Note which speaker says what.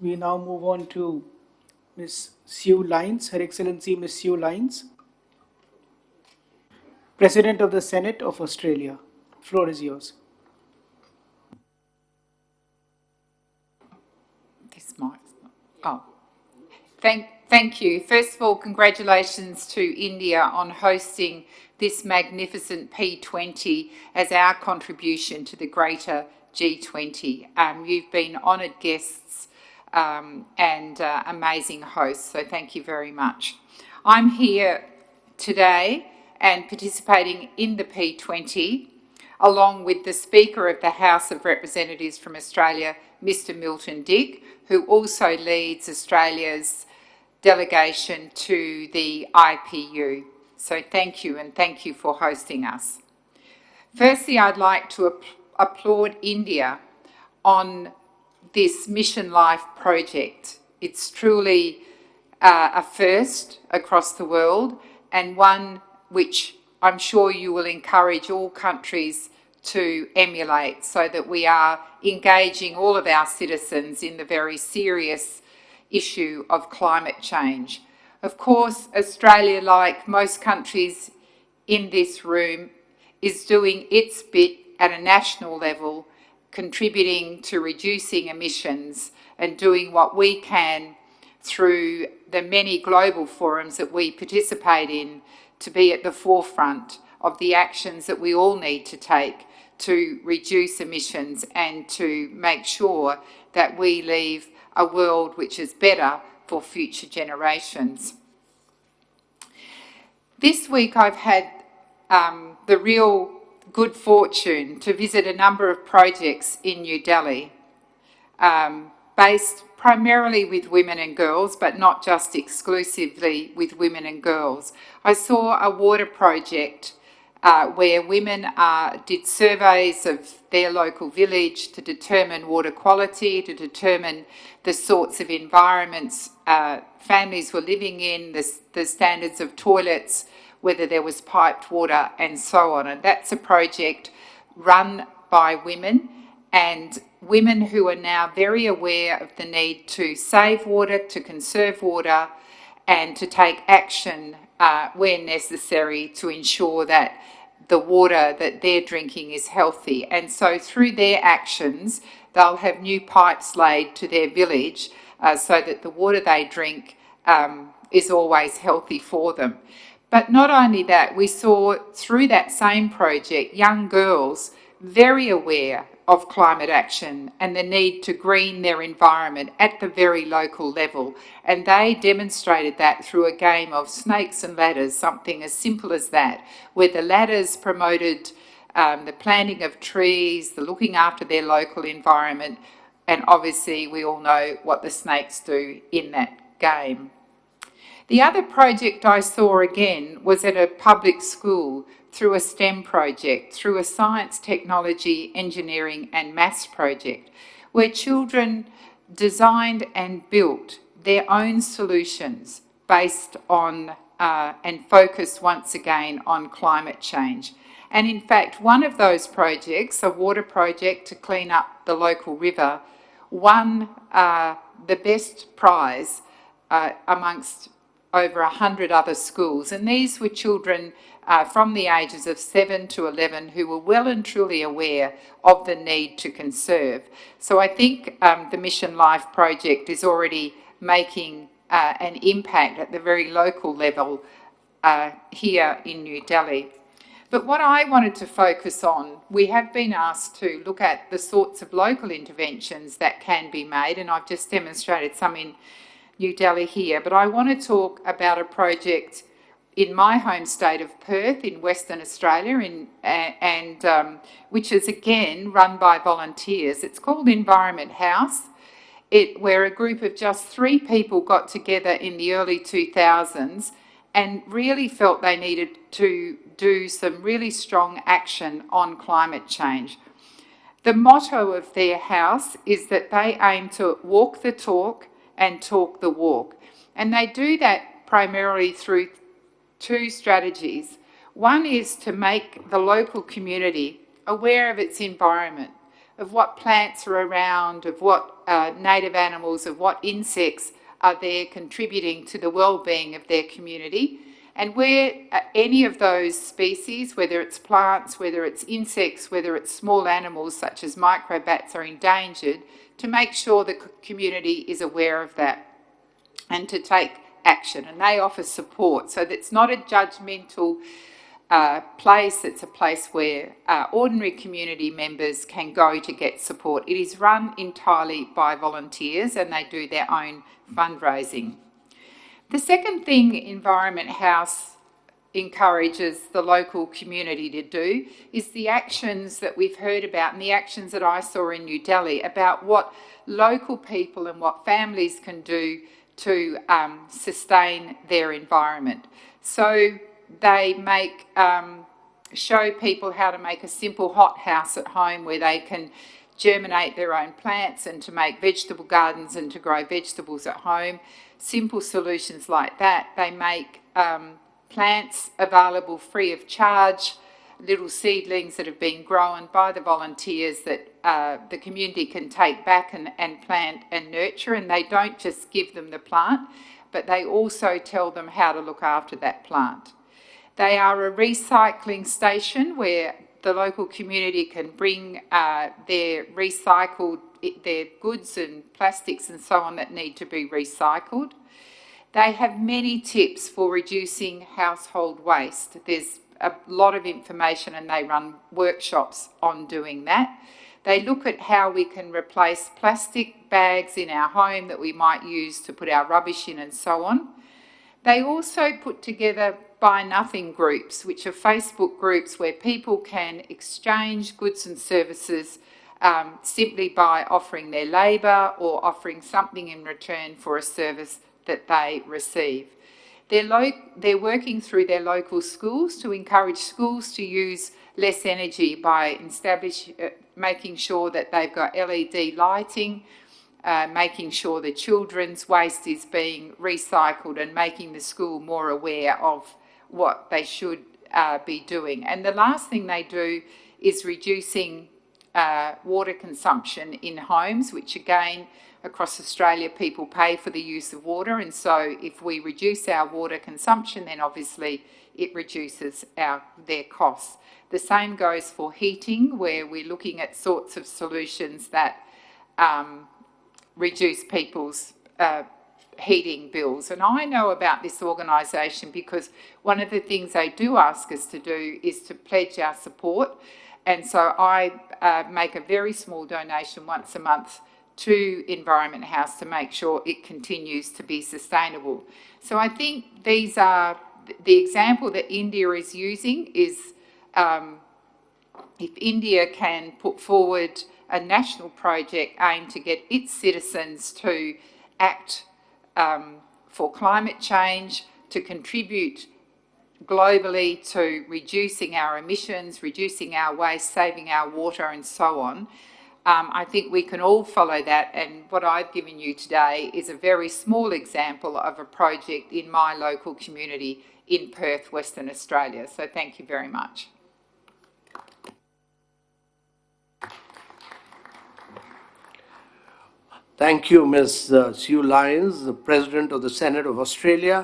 Speaker 1: We now move on to Ms. Sue Lines, Her Excellency Ms. Sue Lines, President of the Senate of Australia. Floor is yours.
Speaker 2: This mic. Oh, thank you. First of all, congratulations to India on hosting this magnificent P20 as our contribution to the greater G20. You've been honoured guests and amazing hosts, so thank you very much. I'm here today and participating in the P20 along with the Speaker of the House of Representatives from Australia, Mr Milton Dick, who also leads Australia's delegation to the IPU. So thank you, and thank you for hosting us. Firstly, I'd like to applaud India on this Mission Life project. It's truly a first across the world, and one which I'm sure you will encourage all countries to emulate, so that we are engaging all of our citizens in the very serious issue of climate change. Of course, Australia, like most countries in this room, is doing its bit at a national level, contributing to reducing emissions and doing what we can through the many global forums that we participate in to be at the forefront of the actions that we all need to take to reduce emissions and to make sure that we leave a world which is better for future generations. This week I've had the real good fortune to visit a number of projects in New Delhi, based primarily with women and girls, but not just exclusively with women and girls. I saw a water project where women did surveys of their local village to determine water quality, to determine the sorts of environments families were living in, the standards of toilets, whether there was piped water and so on. And that's a project run by women, and women who are now very aware of the need to save water, to conserve water, and to take action where necessary to ensure that the water that they're drinking is healthy. And so through their actions, they'll have new pipes laid to their village so that the water they drink is always healthy for them. But not only that, we saw through that same project young girls very aware of climate action and the need to green their environment at the very local level. And they demonstrated that through a game of snakes and ladders, something as simple as that, where the ladders promoted the planting of trees, the looking after their local environment, and obviously we all know what the snakes do in that game. The other project I saw again was at a public school through a STEM project, through a science, technology, engineering and maths project, where children designed and built their own solutions based on and focused once again on climate change. And in fact, one of those projects, a water project to clean up the local river, won the best prize amongst over 100 other schools. And these were children from the ages of 7 to 11 who were well and truly aware of the need to conserve. So I think the Mission Life project is already making an impact at the very local level here in New Delhi. But what I wanted to focus on, we have been asked to look at the sorts of local interventions that can be made, and I've just demonstrated some in New Delhi here, but I want to talk about a project in my home state of Perth in Western Australia, which is again run by volunteers. It's called Environment House, where a group of just 3 people got together in the early 2000s and really felt they needed to do some really strong action on climate change. The motto of their house is that they aim to walk the talk and talk the walk. And they do that primarily through 2 strategies. One is to make the local community aware of its environment, of what plants are around, of what native animals, of what insects are there contributing to the well-being of their community. And where any of those species, whether it's plants, whether it's insects, whether it's small animals such as microbats, are endangered, to make sure the community is aware of that and to take action. And they offer support. So that's not a judgmental place. It's a place where ordinary community members can go to get support. It is run entirely by volunteers and they do their own fundraising. The second thing Environment House encourages the local community to do is the actions that we've heard about and the actions that I saw in New Delhi about what local people and what families can do to sustain their environment. So they show people how to make a simple hothouse at home where they can germinate their own plants and to make vegetable gardens and to grow vegetables at home. Simple solutions like that. They make plants available free of charge, little seedlings that have been grown by the volunteers that the community can take back and plant and nurture, and they don't just give them the plant, but they also tell them how to look after that plant. They are a recycling station where the local community can bring their goods and plastics and so on that need to be recycled. They have many tips for reducing household waste. There's a lot of information and they run workshops on doing that. They look at how we can replace plastic bags in our home that we might use to put our rubbish in and so on. They also put together Buy Nothing groups, which are Facebook groups where people can exchange goods and services simply by offering their labour or offering something in return for a service that they receive. They're working through their local schools to encourage schools to use less energy by making sure that they've got LED lighting, making sure the children's waste is being recycled and making the school more aware of what they should be doing. And the last thing they do is reducing water consumption in homes, which again, across Australia, people pay for the use of water. And so if we reduce our water consumption, then obviously it reduces their costs. The same goes for heating, where we're looking at sorts of solutions that reduce people's heating bills. And I know about this organisation because one of the things they do ask us to do is to pledge our support. And so I make a very small donation once a month to Environment House to make sure it continues to be sustainable. So I think these are the example that India is using is if India can put forward a national project aimed to get its citizens to act for climate change, to contribute globally to reducing our emissions, reducing our waste, saving our water and so on, I think we can all follow that, and what I've given you today is a very small example of a project in my local community in Perth, Western Australia. So thank you very much.
Speaker 3: Thank you, Ms. Sue Lyons, the President of the Senate of Australia.